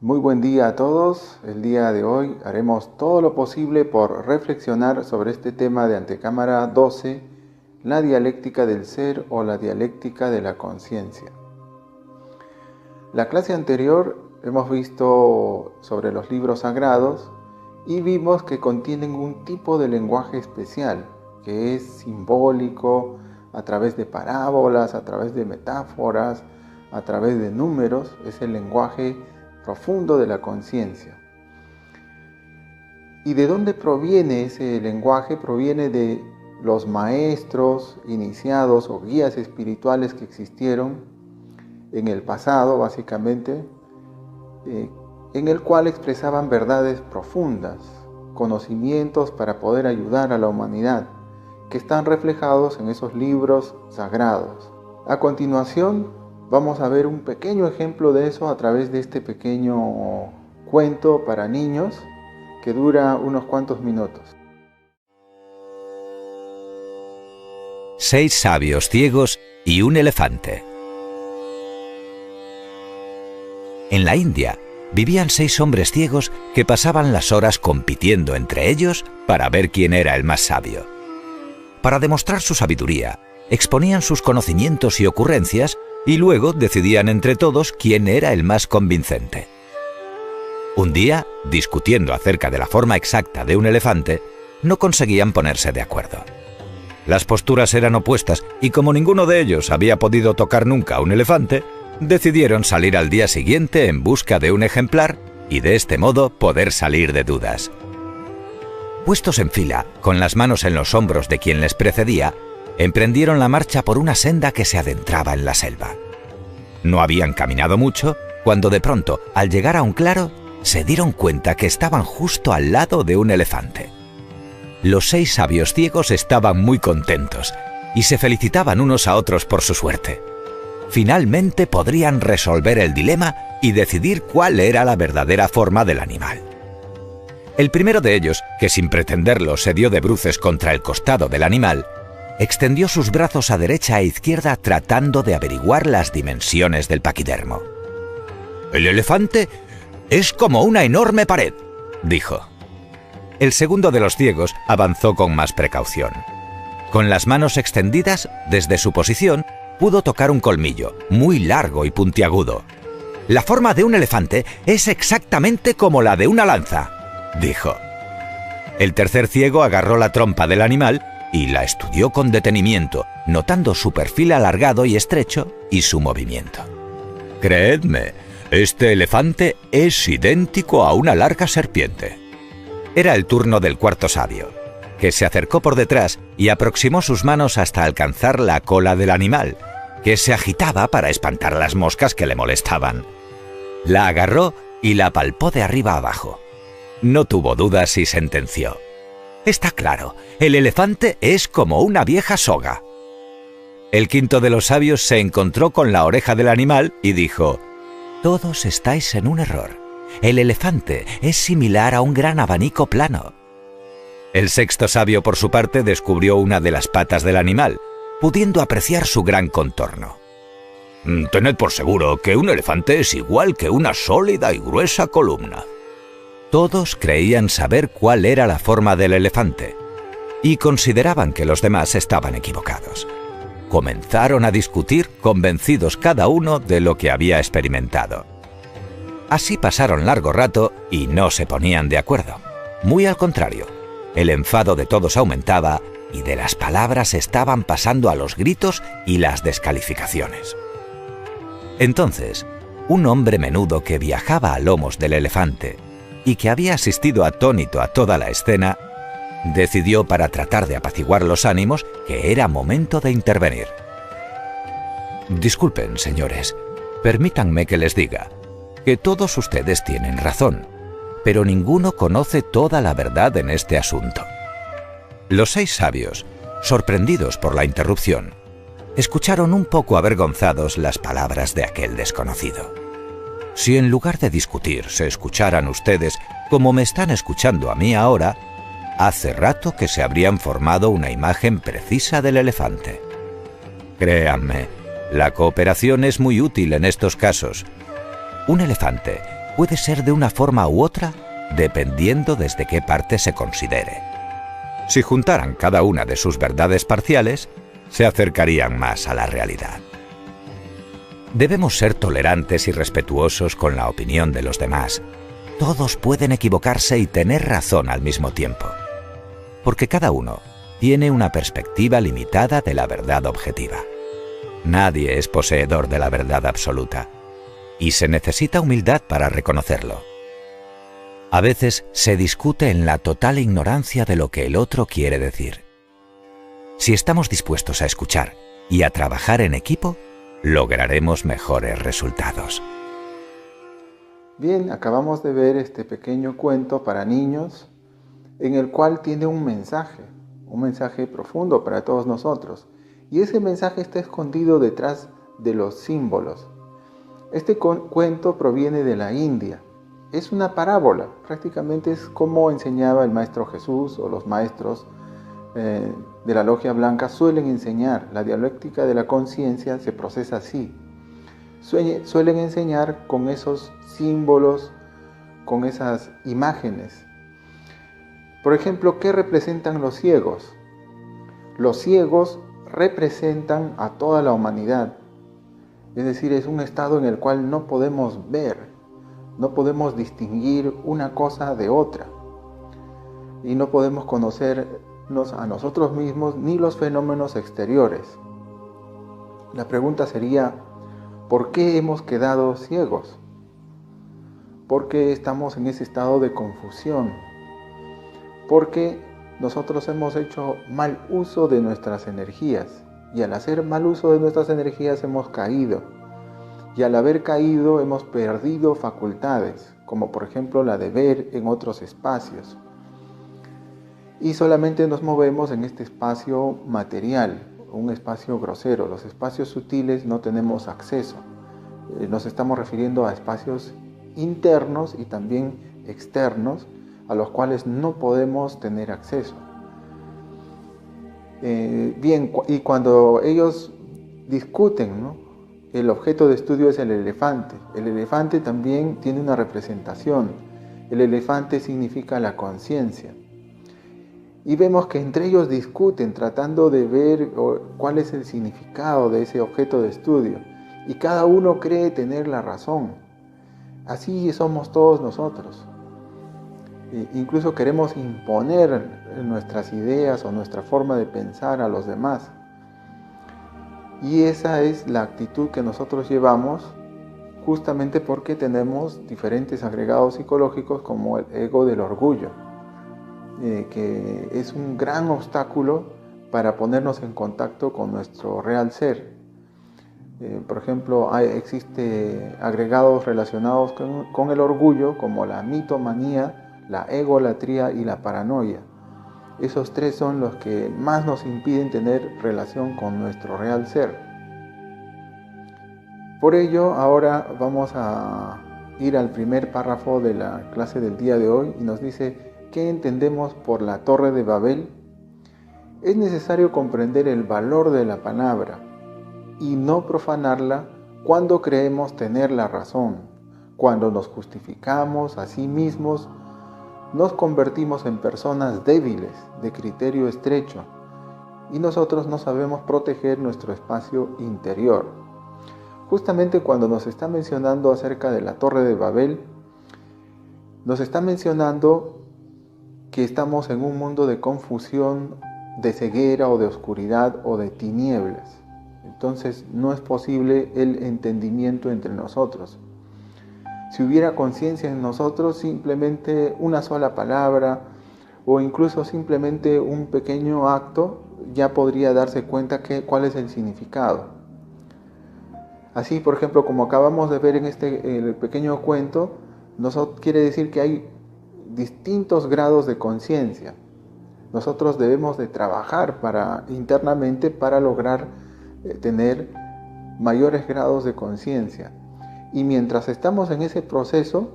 Muy buen día a todos. El día de hoy haremos todo lo posible por reflexionar sobre este tema de Antecámara 12, la dialéctica del ser o la dialéctica de la conciencia. La clase anterior hemos visto sobre los libros sagrados y vimos que contienen un tipo de lenguaje especial, que es simbólico, a través de parábolas, a través de metáforas, a través de números. Es el lenguaje profundo de la conciencia. ¿Y de dónde proviene ese lenguaje? Proviene de los maestros iniciados o guías espirituales que existieron en el pasado, básicamente, en el cual expresaban verdades profundas, conocimientos para poder ayudar a la humanidad, que están reflejados en esos libros sagrados. A continuación, vamos a ver un pequeño ejemplo de eso a través de este pequeño cuento para niños que dura unos cuantos minutos. 6 sabios ciegos y un elefante. En la India vivían 6 hombres ciegos que pasaban las horas compitiendo entre ellos para ver quién era el más sabio. Para demostrar su sabiduría, exponían sus conocimientos y ocurrencias y luego decidían entre todos quién era el más convincente. Un día, discutiendo acerca de la forma exacta de un elefante, no conseguían ponerse de acuerdo. Las posturas eran opuestas y como ninguno de ellos había podido tocar nunca un elefante, decidieron salir al día siguiente en busca de un ejemplar y de este modo poder salir de dudas. Puestos en fila, con las manos en los hombros de quien les precedía, emprendieron la marcha por una senda que se adentraba en la selva. No habían caminado mucho cuando de pronto, al llegar a un claro, se dieron cuenta que estaban justo al lado de un elefante. Los 6 sabios ciegos estaban muy contentos y se felicitaban unos a otros por su suerte. Finalmente podrían resolver el dilema y decidir cuál era la verdadera forma del animal. El primero de ellos, que sin pretenderlo se dio de bruces contra el costado del animal, extendió sus brazos a derecha e izquierda tratando de averiguar las dimensiones del paquidermo. «El elefante es como una enorme pared», dijo. El segundo de los ciegos avanzó con más precaución. Con las manos extendidas, desde su posición, pudo tocar un colmillo, muy largo y puntiagudo. «La forma de un elefante es exactamente como la de una lanza», dijo. El tercer ciego agarró la trompa del animal y la estudió con detenimiento, notando su perfil alargado y estrecho y su movimiento. «Creedme, este elefante es idéntico a una larga serpiente». Era el turno del cuarto sabio, que se acercó por detrás y aproximó sus manos hasta alcanzar la cola del animal, que se agitaba para espantar las moscas que le molestaban. La agarró y la palpó de arriba abajo. No tuvo dudas y sentenció: «Está claro, el elefante es como una vieja soga». El quinto de los sabios se encontró con la oreja del animal y dijo: «Todos estáis en un error. El elefante es similar a un gran abanico plano». El sexto sabio, por su parte, descubrió una de las patas del animal, pudiendo apreciar su gran contorno. «Tened por seguro que un elefante es igual que una sólida y gruesa columna». Todos creían saber cuál era la forma del elefante y consideraban que los demás estaban equivocados. Comenzaron a discutir, convencidos cada uno de lo que había experimentado. Así pasaron largo rato y no se ponían de acuerdo. Muy al contrario, el enfado de todos aumentaba y de las palabras estaban pasando a los gritos y las descalificaciones. Entonces, un hombre menudo que viajaba a lomos del elefante y que había asistido atónito a toda la escena, decidió, para tratar de apaciguar los ánimos, que era momento de intervenir. «Disculpen, señores, permítanme que les diga que todos ustedes tienen razón, pero ninguno conoce toda la verdad en este asunto». Los 6 sabios, sorprendidos por la interrupción, escucharon un poco avergonzados las palabras de aquel desconocido. Si en lugar de discutir se escucharan ustedes como me están escuchando a mí ahora, hace rato que se habrían formado una imagen precisa del elefante. Créanme, la cooperación es muy útil en estos casos. Un elefante puede ser de una forma u otra, dependiendo desde qué parte se considere. Si juntaran cada una de sus verdades parciales, se acercarían más a la realidad. Debemos ser tolerantes y respetuosos con la opinión de los demás. Todos pueden equivocarse y tener razón al mismo tiempo, porque cada uno tiene una perspectiva limitada de la verdad objetiva. Nadie es poseedor de la verdad absoluta, y se necesita humildad para reconocerlo. A veces se discute en la total ignorancia de lo que el otro quiere decir. Si estamos dispuestos a escuchar y a trabajar en equipo, lograremos mejores resultados. Bien, acabamos de ver este pequeño cuento para niños en el cual tiene un mensaje profundo para todos nosotros. Y ese mensaje está escondido detrás de los símbolos. Este cuento proviene de la India. Es una parábola, prácticamente es como enseñaba el Maestro Jesús o los maestros de la Logia Blanca suelen enseñar. La dialéctica de la conciencia se procesa así. Suelen enseñar con esos símbolos, con esas imágenes. Por ejemplo, ¿qué representan los ciegos? Los ciegos representan a toda la humanidad. Es decir, es un estado en el cual no podemos ver, no podemos distinguir una cosa de otra. Y no podemos conocernos a nosotros mismos ni los fenómenos exteriores. La pregunta sería, ¿por qué hemos quedado ciegos? ¿Por qué estamos en ese estado de confusión? Porque nosotros hemos hecho mal uso de nuestras energías, y al hacer mal uso de nuestras energías hemos caído, y al haber caído hemos perdido facultades, como por ejemplo la de ver en otros espacios, y solamente nos movemos en este espacio material, un espacio grosero. Los espacios sutiles no tenemos acceso. Nos estamos refiriendo a espacios internos y también externos, a los cuales no podemos tener acceso. Bien, y cuando ellos discuten, ¿no? El objeto de estudio es el elefante. El elefante también tiene una representación. El elefante significa la conciencia. Y vemos que entre ellos discuten tratando de ver cuál es el significado de ese objeto de estudio. Y cada uno cree tener la razón. Así somos todos nosotros. Incluso queremos imponer nuestras ideas o nuestra forma de pensar a los demás. Y esa es la actitud que nosotros llevamos justamente porque tenemos diferentes agregados psicológicos como el ego del orgullo, que es un gran obstáculo para ponernos en contacto con nuestro real ser. Por ejemplo, existen agregados relacionados con el orgullo como la mitomanía, la egolatría y la paranoia. Esos tres son los que más nos impiden tener relación con nuestro real ser. Por ello, ahora vamos a ir al primer párrafo de la clase del día de hoy y nos dice: ¿qué entendemos por la Torre de Babel? Es necesario comprender el valor de la palabra y no profanarla cuando creemos tener la razón. Cuando nos justificamos a sí mismos, nos convertimos en personas débiles, de criterio estrecho, y nosotros no sabemos proteger nuestro espacio interior. Justamente cuando nos está mencionando acerca de la Torre de Babel, nos está mencionando que estamos en un mundo de confusión, de ceguera o de oscuridad o de tinieblas. Entonces no es posible el entendimiento entre nosotros. Si hubiera conciencia en nosotros, simplemente una sola palabra o incluso simplemente un pequeño acto ya podría darse cuenta cuál es el significado. Así, por ejemplo, como acabamos de ver en el pequeño cuento, quiere decir que hay distintos grados de conciencia. Nosotros debemos de trabajar internamente para lograr tener mayores grados de conciencia. Y mientras estamos en ese proceso,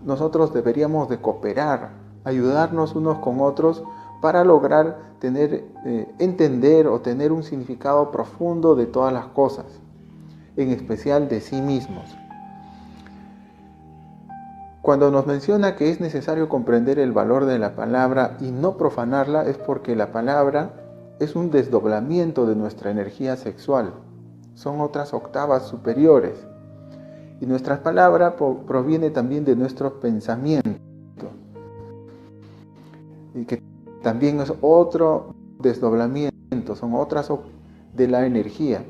nosotros deberíamos de cooperar, ayudarnos unos con otros para lograr entender o tener un significado profundo de todas las cosas, en especial de sí mismos. Cuando nos menciona que es necesario comprender el valor de la palabra y no profanarla, es porque la palabra es un desdoblamiento de nuestra energía sexual. Son otras octavas superiores. Y nuestra palabra proviene también de nuestros pensamientos. Y que también es otro desdoblamiento, son otras de la energía.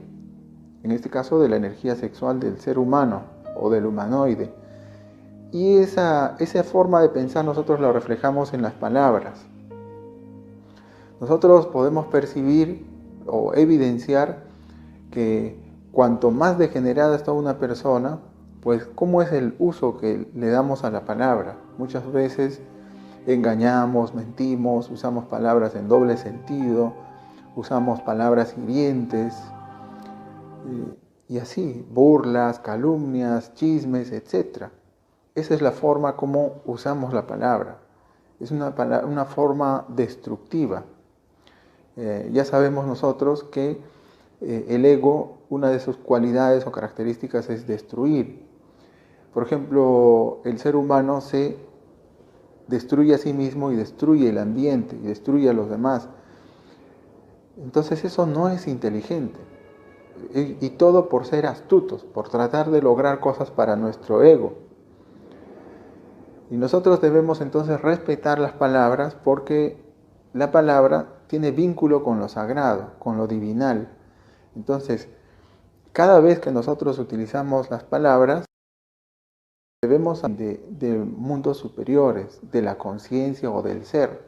En este caso de la energía sexual del ser humano o del humanoide. Y esa forma de pensar nosotros la reflejamos en las palabras. Nosotros podemos percibir o evidenciar que cuanto más degenerada está una persona, pues cómo es el uso que le damos a la palabra. Muchas veces engañamos, mentimos, usamos palabras en doble sentido, usamos palabras hirientes, y así, burlas, calumnias, chismes, etc. Esa es la forma como usamos la palabra. Es una forma destructiva. Ya sabemos nosotros que el ego, una de sus cualidades o características es destruir. Por ejemplo, el ser humano se destruye a sí mismo y destruye el ambiente y destruye a los demás. Entonces eso no es inteligente. Y todo por ser astutos, por tratar de lograr cosas para nuestro ego. Y nosotros debemos entonces respetar las palabras porque la palabra tiene vínculo con lo sagrado, con lo divinal. Entonces, cada vez que nosotros utilizamos las palabras, debemos de mundos superiores, de la conciencia o del ser.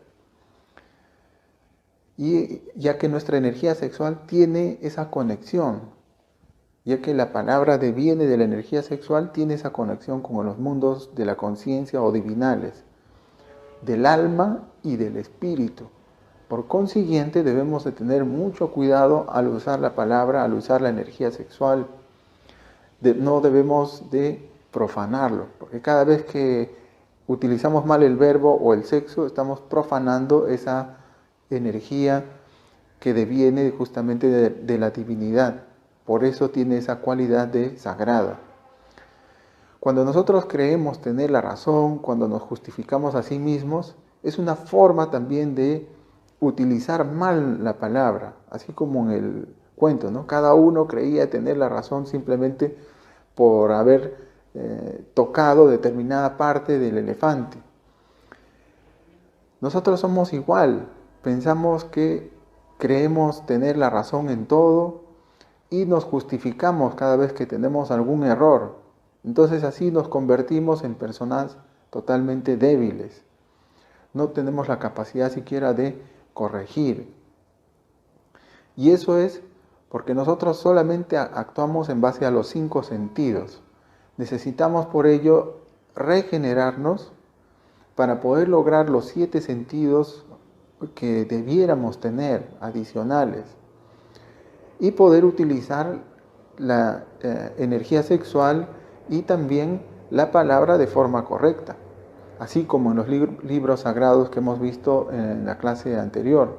Y ya que nuestra energía sexual tiene esa conexión, ya que la palabra deviene de la energía sexual, tiene esa conexión con los mundos de la conciencia o divinales, del alma y del espíritu. Por consiguiente, debemos de tener mucho cuidado al usar la palabra, al usar la energía sexual. No debemos de profanarlo, porque cada vez que utilizamos mal el verbo o el sexo, estamos profanando esa energía que deviene justamente de la divinidad. Por eso tiene esa cualidad de sagrada. Cuando nosotros creemos tener la razón, cuando nos justificamos a sí mismos, es una forma también de utilizar mal la palabra, así como en el cuento, ¿no? Cada uno creía tener la razón simplemente por haber tocado determinada parte del elefante. Nosotros somos igual, pensamos que creemos tener la razón en todo y nos justificamos cada vez que tenemos algún error. Entonces así nos convertimos en personas totalmente débiles. No tenemos la capacidad siquiera de corregir. Y eso es porque nosotros solamente actuamos en base a los 5 sentidos. Necesitamos por ello regenerarnos para poder lograr los 7 sentidos que debiéramos tener adicionales y poder utilizar la energía sexual y también la palabra de forma correcta, así como en los libros sagrados que hemos visto en la clase anterior.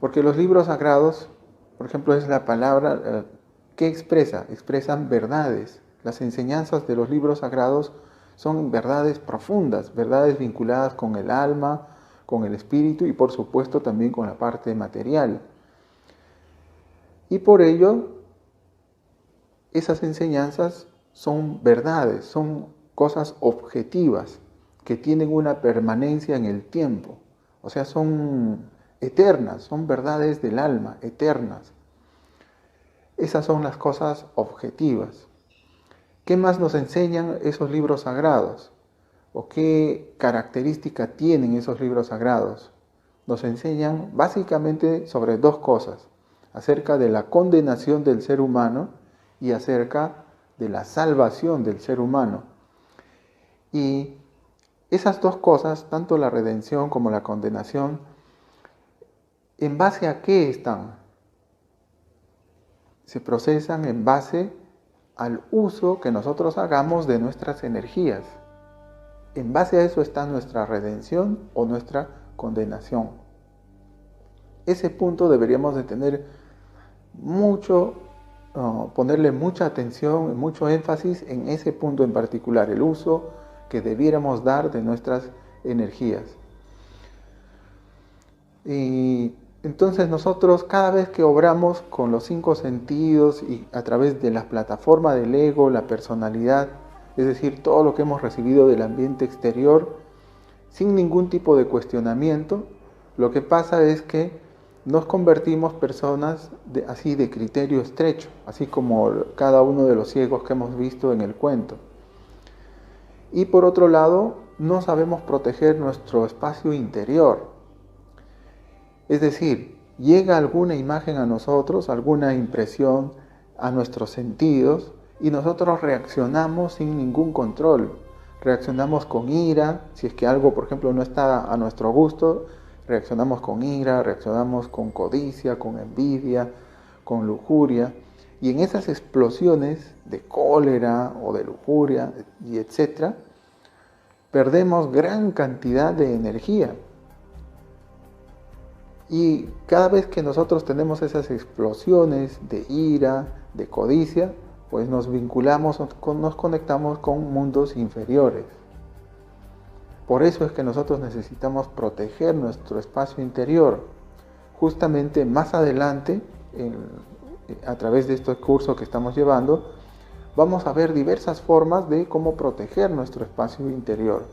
Porque los libros sagrados, por ejemplo, es la palabra que expresan verdades. Las enseñanzas de los libros sagrados son verdades profundas, verdades vinculadas con el alma, con el espíritu y por supuesto también con la parte material. Y por ello, esas enseñanzas son verdades, son cosas objetivas que tienen una permanencia en el tiempo. O sea, son eternas, son verdades del alma, eternas. Esas son las cosas objetivas. ¿Qué más nos enseñan esos libros sagrados? ¿O qué característica tienen esos libros sagrados? Nos enseñan básicamente sobre 2 cosas, acerca de la condenación del ser humano y acerca de la salvación del ser humano. Y esas 2 cosas, tanto la redención como la condenación, ¿en base a qué están? Se procesan en base al uso que nosotros hagamos de nuestras energías. En base a eso está nuestra redención o nuestra condenación. Ese punto deberíamos de tener ponerle mucha atención, mucho énfasis en ese punto en particular, el uso que debiéramos dar de nuestras energías. Y entonces nosotros cada vez que obramos con los 5 sentidos y a través de la plataforma del ego, la personalidad, es decir, todo lo que hemos recibido del ambiente exterior, sin ningún tipo de cuestionamiento, lo que pasa es que nos convertimos personas así de criterio estrecho, así como cada uno de los ciegos que hemos visto en el cuento. Y por otro lado, no sabemos proteger nuestro espacio interior. Es decir, llega alguna imagen a nosotros, alguna impresión a nuestros sentidos y nosotros reaccionamos sin ningún control. Reaccionamos con ira, si es que algo, por ejemplo, no está a nuestro gusto, reaccionamos con ira, reaccionamos con codicia, con envidia, con lujuria. Y en esas explosiones de cólera o de lujuria y etc., perdemos gran cantidad de energía. Y cada vez que nosotros tenemos esas explosiones de ira, de codicia, pues nos vinculamos, nos conectamos con mundos inferiores. Por eso es que nosotros necesitamos proteger nuestro espacio interior. Justamente más adelante, a través de este curso que estamos llevando, vamos a ver diversas formas de cómo proteger nuestro espacio interior.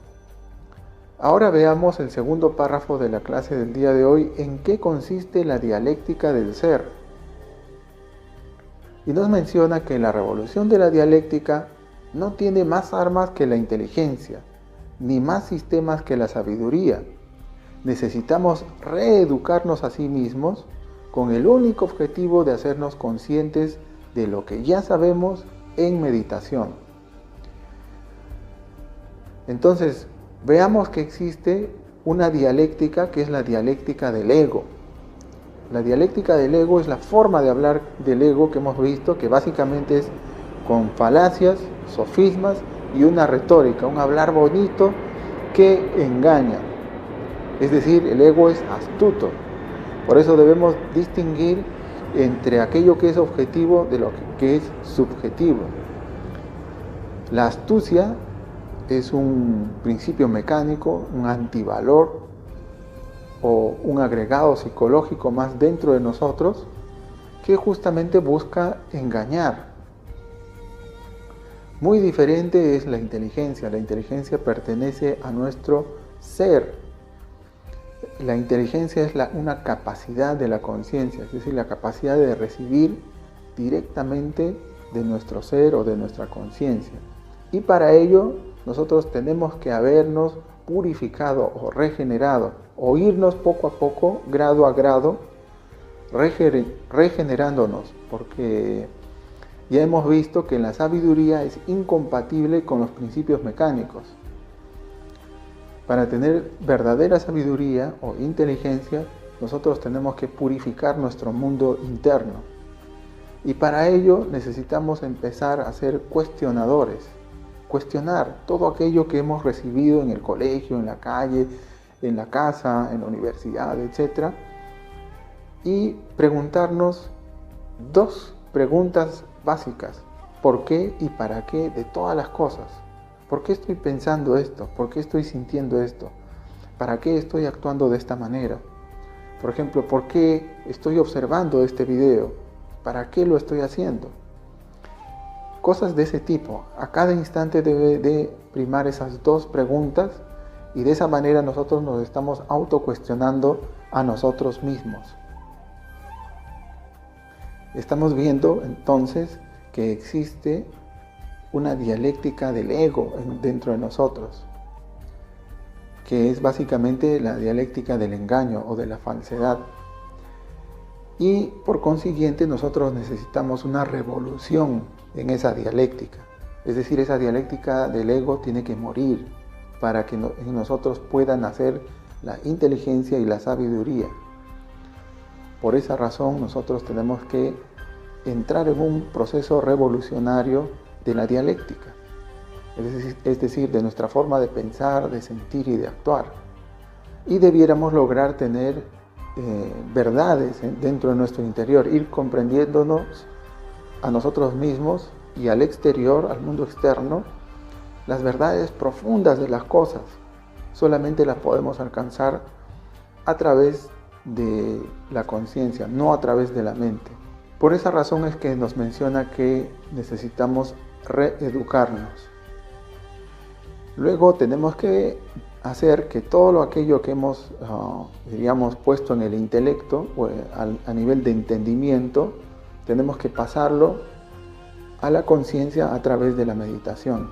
Ahora veamos el segundo párrafo de la clase del día de hoy, en qué consiste la dialéctica del ser. Y nos menciona que la revolución de la dialéctica no tiene más armas que la inteligencia, ni más sistemas que la sabiduría. Necesitamos reeducarnos a sí mismos con el único objetivo de hacernos conscientes de lo que ya sabemos en meditación. Entonces, veamos que existe una dialéctica que es la dialéctica del ego. La dialéctica del ego es la forma de hablar del ego que hemos visto, que básicamente es con falacias, sofismas y una retórica, un hablar bonito que engaña. Es decir, el ego es astuto. Por eso debemos distinguir entre aquello que es objetivo de lo que es subjetivo. La astucia es un principio mecánico, un antivalor o un agregado psicológico más dentro de nosotros que justamente busca engañar. Muy diferente es la inteligencia. La inteligencia pertenece a nuestro ser. La inteligencia es una capacidad de la conciencia, es decir, la capacidad de recibir directamente de nuestro ser o de nuestra conciencia. Y para ello nosotros tenemos que habernos purificado o regenerado, o irnos poco a poco, grado a grado, regenerándonos, porque ya hemos visto que la sabiduría es incompatible con los principios mecánicos. Para tener verdadera sabiduría o inteligencia, nosotros tenemos que purificar nuestro mundo interno. Y para ello necesitamos empezar a ser cuestionadores. Cuestionar todo aquello que hemos recibido en el colegio, en la calle, en la casa, en la universidad, etc. Y preguntarnos 2 preguntas básicas. ¿Por qué y para qué de todas las cosas? ¿Por qué estoy pensando esto? ¿Por qué estoy sintiendo esto? ¿Para qué estoy actuando de esta manera? Por ejemplo, ¿por qué estoy observando este video? ¿Para qué lo estoy haciendo? Cosas de ese tipo. A cada instante debe de primar esas 2 preguntas y de esa manera nosotros nos estamos autocuestionando a nosotros mismos. Estamos viendo entonces que existe una dialéctica del ego dentro de nosotros, que es básicamente la dialéctica del engaño o de la falsedad. Y por consiguiente nosotros necesitamos una revolución en esa dialéctica. Es decir, esa dialéctica del ego tiene que morir para que en nosotros pueda nacer la inteligencia y la sabiduría. Por esa razón nosotros tenemos que entrar en un proceso revolucionario de la dialéctica, es decir, de nuestra forma de pensar, de sentir y de actuar. Y debiéramos lograr tener verdades dentro de nuestro interior, ir comprendiéndonos a nosotros mismos y al exterior, al mundo externo, las verdades profundas de las cosas solamente las podemos alcanzar a través de la conciencia, no a través de la mente. Por esa razón es que nos menciona que necesitamos reeducarnos. Luego tenemos que hacer que todo aquello que hemos, diríamos, puesto en el intelecto o a nivel de entendimiento, tenemos que pasarlo a la conciencia a través de la meditación.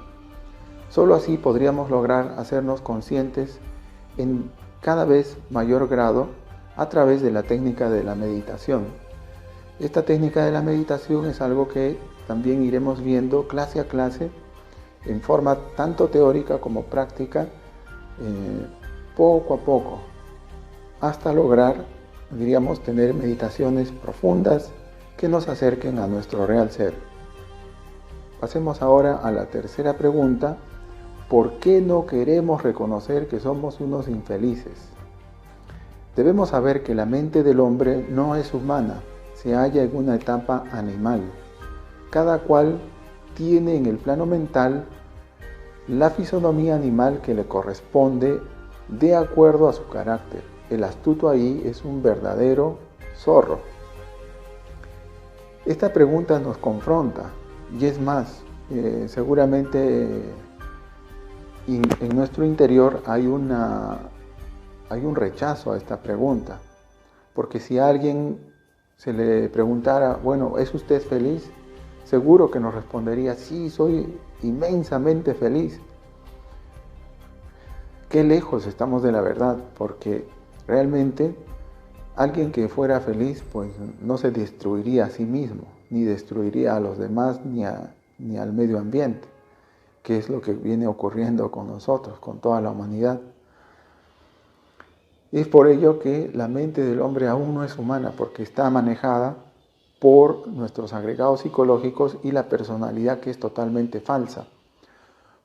Solo así podríamos lograr hacernos conscientes en cada vez mayor grado a través de la técnica de la meditación. Esta técnica de la meditación es algo que también iremos viendo clase a clase en forma tanto teórica como práctica, poco a poco, hasta lograr, diríamos, tener meditaciones profundas que nos acerquen a nuestro real ser. Pasemos ahora a la tercera pregunta: ¿por qué no queremos reconocer que somos unos infelices? Debemos saber que la mente del hombre no es humana, se halla en una etapa animal. Cada cual tiene en el plano mental la fisonomía animal que le corresponde de acuerdo a su carácter. El astuto ahí es un verdadero zorro. Esta pregunta nos confronta, y es más, seguramente en nuestro interior hay un rechazo a esta pregunta, porque si a alguien se le preguntara, bueno, ¿es usted feliz?, seguro que nos respondería, sí, soy inmensamente feliz. Qué lejos estamos de la verdad, porque realmente alguien que fuera feliz pues no se destruiría a sí mismo, ni destruiría a los demás, ni al medio ambiente, que es lo que viene ocurriendo con nosotros, con toda la humanidad. Es por ello que la mente del hombre aún no es humana, porque está manejada por nuestros agregados psicológicos y la personalidad, que es totalmente falsa.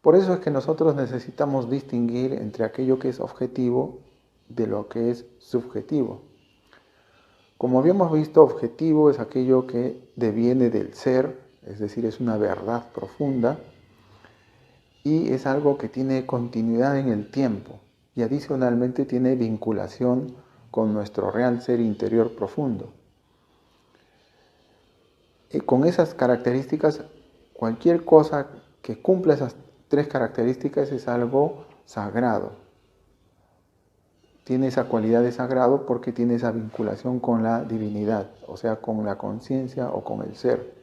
Por eso es que nosotros necesitamos distinguir entre aquello que es objetivo de lo que es subjetivo. Como habíamos visto, objetivo es aquello que deviene del ser, es decir, es una verdad profunda y es algo que tiene continuidad en el tiempo y adicionalmente tiene vinculación con nuestro real ser interior profundo. Y con esas características, cualquier cosa que cumpla esas tres características es algo sagrado. Tiene esa cualidad de sagrado porque tiene esa vinculación con la divinidad, o sea, con la conciencia o con el ser.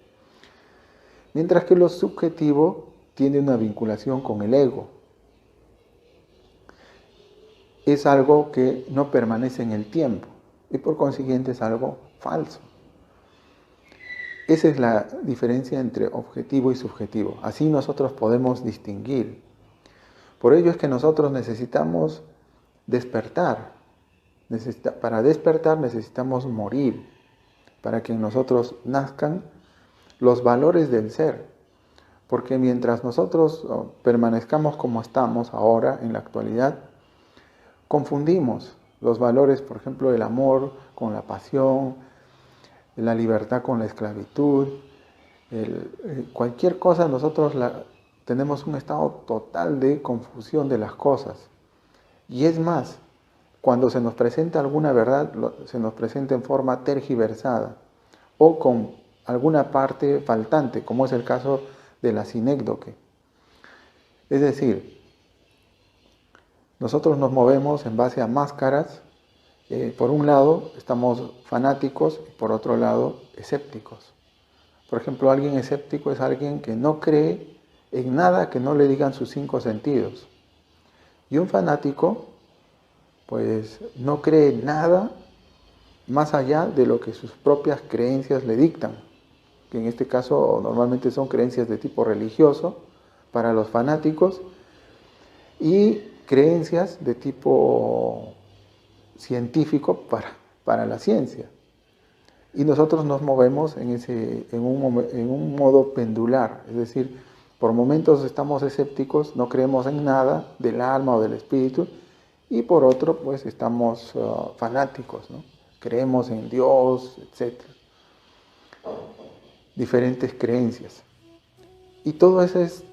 Mientras que lo subjetivo tiene una vinculación con el ego. Es algo que no permanece en el tiempo y por consiguiente es algo falso. Esa es la diferencia entre objetivo y subjetivo. Así nosotros podemos distinguir. Por ello es que nosotros necesitamos despertar. Para despertar necesitamos morir, para que en nosotros nazcan los valores del ser. Porque mientras nosotros permanezcamos como estamos ahora, en la actualidad, confundimos los valores, por ejemplo, del amor con la pasión, la libertad con la esclavitud, cualquier cosa nosotros tenemos un estado total de confusión de las cosas. Y es más, cuando se nos presenta alguna verdad, se nos presenta en forma tergiversada o con alguna parte faltante, como es el caso de la sinécdoque. Es decir, nosotros nos movemos en base a máscaras. Por un lado estamos fanáticos y por otro lado escépticos. Por ejemplo, alguien escéptico es alguien que no cree en nada que no le digan sus 5 sentidos. Y un fanático pues no cree en nada más allá de lo que sus propias creencias le dictan, que en este caso normalmente son creencias de tipo religioso para los fanáticos y creencias de tipo científico para la ciencia. Y nosotros nos movemos en un modo pendular, es decir, por momentos estamos escépticos, no creemos en nada del alma o del espíritu, y por otro pues estamos fanáticos, ¿no? Creemos en Dios, etc. Diferentes creencias. Y todo eso es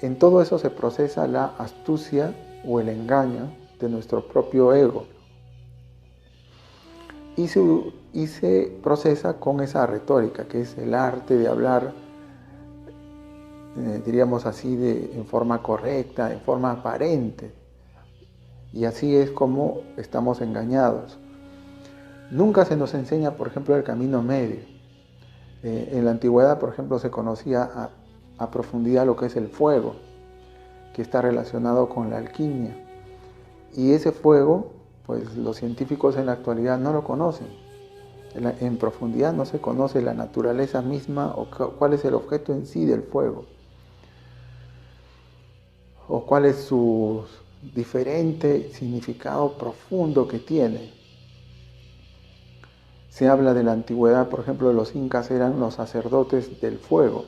En todo eso se procesa la astucia o el engaño de nuestro propio ego. Y se procesa con esa retórica, que es el arte de hablar, diríamos así, en forma correcta, en forma aparente. Y así es como estamos engañados. Nunca se nos enseña, por ejemplo, el camino medio. En la antigüedad, por ejemplo, se conocía a profundidad lo que es el fuego, que está relacionado con la alquimia. Y ese fuego, pues los científicos en la actualidad no lo conocen. En profundidad no se conoce la naturaleza misma o cuál es el objeto en sí del fuego, o cuál es su diferente significado profundo que tiene. Se habla de la antigüedad, por ejemplo, los incas eran los sacerdotes del fuego.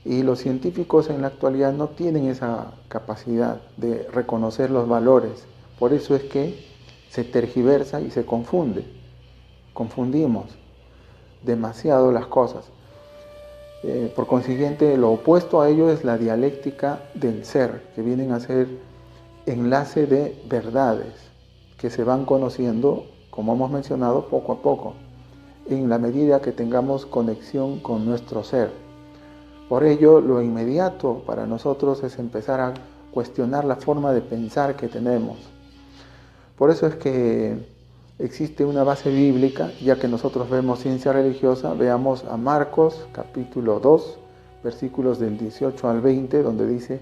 Y los científicos en la actualidad no tienen esa capacidad de reconocer los valores. Por eso es que se tergiversa y se confunde. Confundimos demasiado las cosas. Por consiguiente, lo opuesto a ello es la dialéctica del ser, que vienen a ser enlace de verdades que se van conociendo, como hemos mencionado, poco a poco, en la medida que tengamos conexión con nuestro ser. Por ello, lo inmediato para nosotros es empezar a cuestionar la forma de pensar que tenemos. Por eso es que existe una base bíblica, ya que nosotros vemos ciencia religiosa, veamos a Marcos capítulo 2, versículos del 18 al 20, donde dice: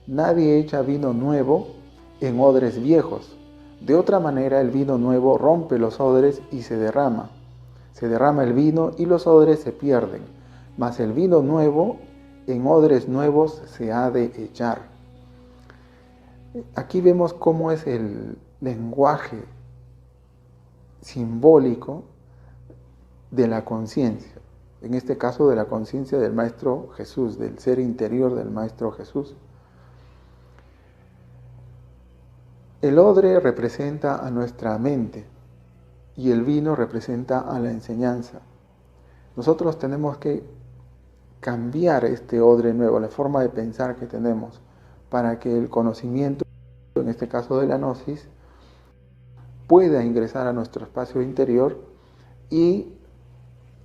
nadie echa vino nuevo en odres viejos. De otra manera, el vino nuevo rompe los odres y se derrama. Se derrama el vino y los odres se pierden, mas el vino nuevo en odres nuevos se ha de echar. Aquí vemos cómo es el lenguaje simbólico de la conciencia, en este caso de la conciencia del Maestro Jesús, del ser interior del Maestro Jesús. El odre representa a nuestra mente y el vino representa a la enseñanza. Nosotros tenemos que cambiar este odre nuevo, la forma de pensar que tenemos, para que el conocimiento, en este caso de la gnosis, pueda ingresar a nuestro espacio interior y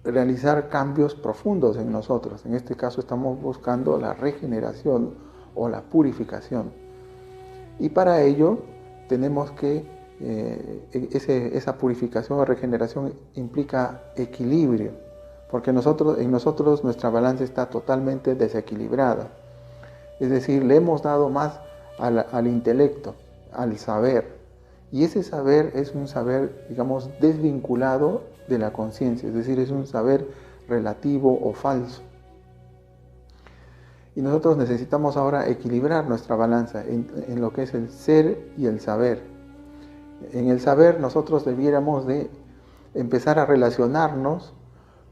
realizar cambios profundos en nosotros. En este caso estamos buscando la regeneración o la purificación. Y para ello tenemos que, esa purificación o regeneración implica equilibrio, porque en nosotros nuestra balanza está totalmente desequilibrada. Es decir, le hemos dado más al intelecto, al saber. Y ese saber es un saber, digamos, desvinculado de la conciencia, es decir, es un saber relativo o falso. Y nosotros necesitamos ahora equilibrar nuestra balanza en lo que es el ser y el saber. En el saber nosotros debiéramos de empezar a relacionarnos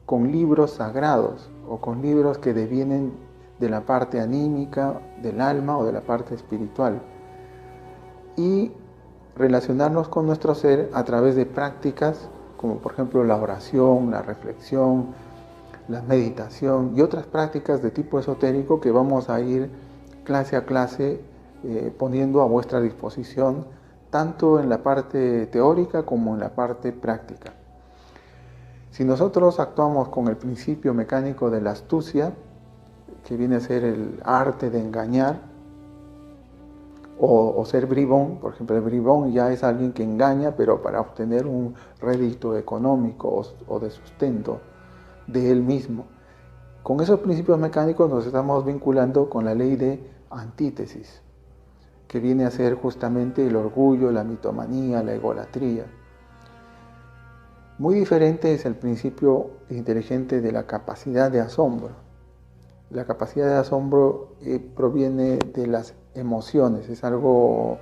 con libros sagrados o con libros que devienen de la parte anímica, del alma o de la parte espiritual. Y relacionarnos con nuestro ser a través de prácticas como por ejemplo la oración, la reflexión, la meditación y otras prácticas de tipo esotérico que vamos a ir clase a clase poniendo a vuestra disposición, tanto en la parte teórica como en la parte práctica. Si nosotros actuamos con el principio mecánico de la astucia, que viene a ser el arte de engañar, o ser bribón, por ejemplo, el bribón ya es alguien que engaña, pero para obtener un rédito económico o de sustento de él mismo. Con esos principios mecánicos nos estamos vinculando con la ley de antítesis, que viene a ser justamente el orgullo, la mitomanía, la egolatría. Muy diferente es el principio inteligente de la capacidad de asombro. La capacidad de asombro proviene de las emociones, es algo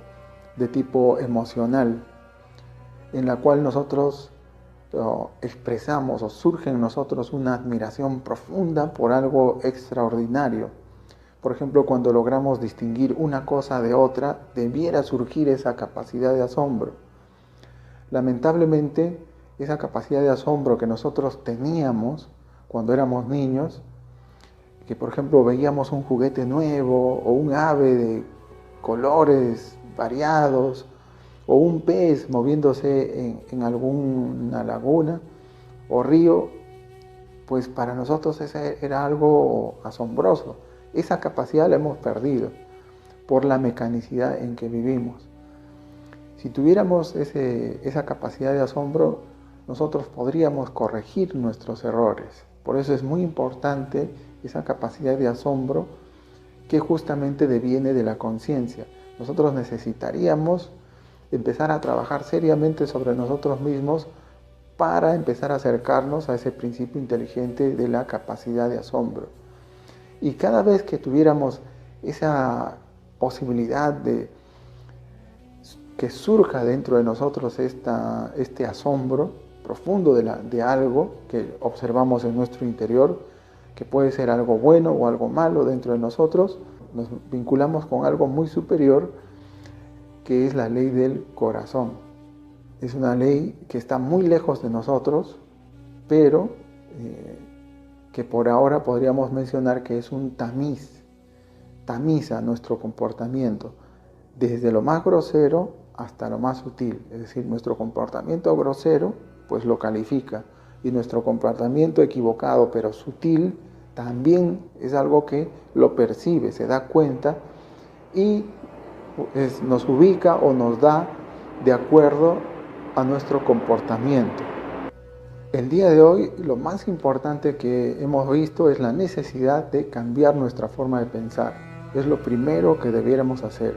de tipo emocional, en la cual nosotros expresamos o surge en nosotros una admiración profunda por algo extraordinario. Por ejemplo, cuando logramos distinguir una cosa de otra, debiera surgir esa capacidad de asombro. Lamentablemente, esa capacidad de asombro que nosotros teníamos cuando éramos niños, que por ejemplo veíamos un juguete nuevo o un ave de colores variados o un pez moviéndose en alguna laguna o río, pues para nosotros ese era algo asombroso. Esa capacidad la hemos perdido por la mecanicidad en que vivimos. Si tuviéramos esa capacidad de asombro, nosotros podríamos corregir nuestros errores. Por eso es muy importante esa capacidad de asombro que justamente deviene de la conciencia. Nosotros necesitaríamos empezar a trabajar seriamente sobre nosotros mismos para empezar a acercarnos a ese principio inteligente de la capacidad de asombro. Y cada vez que tuviéramos esa posibilidad de que surja dentro de nosotros este asombro profundo de algo que observamos en nuestro interior, que puede ser algo bueno o algo malo dentro de nosotros, nos vinculamos con algo muy superior, que es la ley del corazón. Es una ley que está muy lejos de nosotros, pero que por ahora podríamos mencionar que es un tamiza nuestro comportamiento, desde lo más grosero hasta lo más sutil. Es decir, nuestro comportamiento grosero pues lo califica, y nuestro comportamiento equivocado pero sutil también es algo que lo percibe, se da cuenta y nos ubica o nos da de acuerdo a nuestro comportamiento. El día de hoy lo más importante que hemos visto es la necesidad de cambiar nuestra forma de pensar. Es lo primero que debiéramos hacer,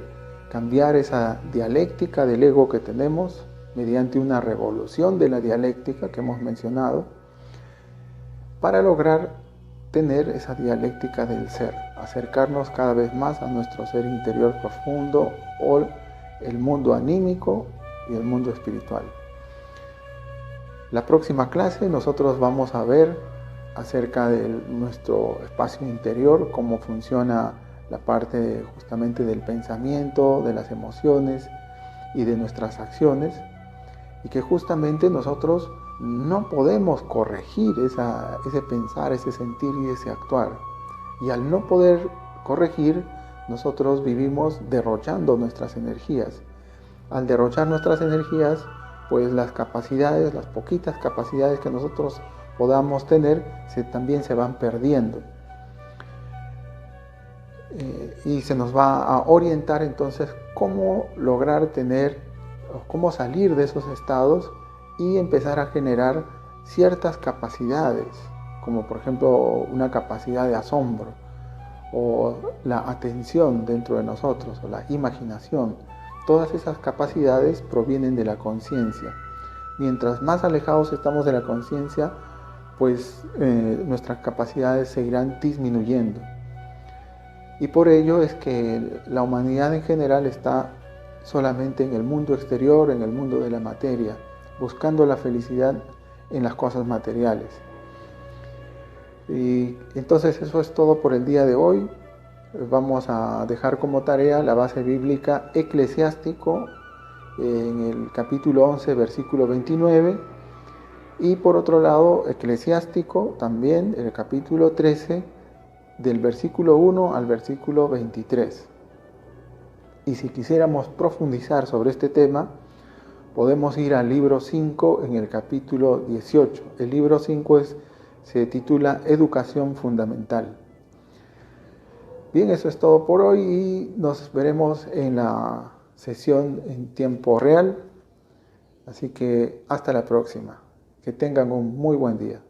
cambiar esa dialéctica del ego que tenemos mediante una revolución de la dialéctica que hemos mencionado, para lograr tener esa dialéctica del ser, acercarnos cada vez más a nuestro ser interior profundo o el mundo anímico y el mundo espiritual. La próxima clase nosotros vamos a ver acerca de nuestro espacio interior, cómo funciona la parte justamente del pensamiento, de las emociones y de nuestras acciones, y que justamente nosotros no podemos corregir ese pensar, ese sentir y ese actuar. Y al no poder corregir, nosotros vivimos derrochando nuestras energías. Al derrochar nuestras energías, pues las capacidades, las poquitas capacidades que nosotros podamos tener, también se van perdiendo. Y se nos va a orientar entonces cómo lograr cómo salir de esos estados y empezar a generar ciertas capacidades, como por ejemplo una capacidad de asombro, o la atención dentro de nosotros, o la imaginación. Todas esas capacidades provienen de la conciencia. Mientras más alejados estamos de la conciencia, pues nuestras capacidades seguirán disminuyendo. Y por ello es que la humanidad en general está solamente en el mundo exterior, en el mundo de la materia, buscando la felicidad en las cosas materiales. Y entonces eso es todo por el día de hoy. Vamos a dejar como tarea la base bíblica Eclesiástico en el capítulo 11, versículo 29, y por otro lado Eclesiástico también en el capítulo 13, del versículo 1 al versículo 23. Y si quisiéramos profundizar sobre este tema, podemos ir al libro 5 en el capítulo 18. El libro 5 se titula Educación Fundamental. Bien, eso es todo por hoy y nos veremos en la sesión en tiempo real. Así que hasta la próxima. Que tengan un muy buen día.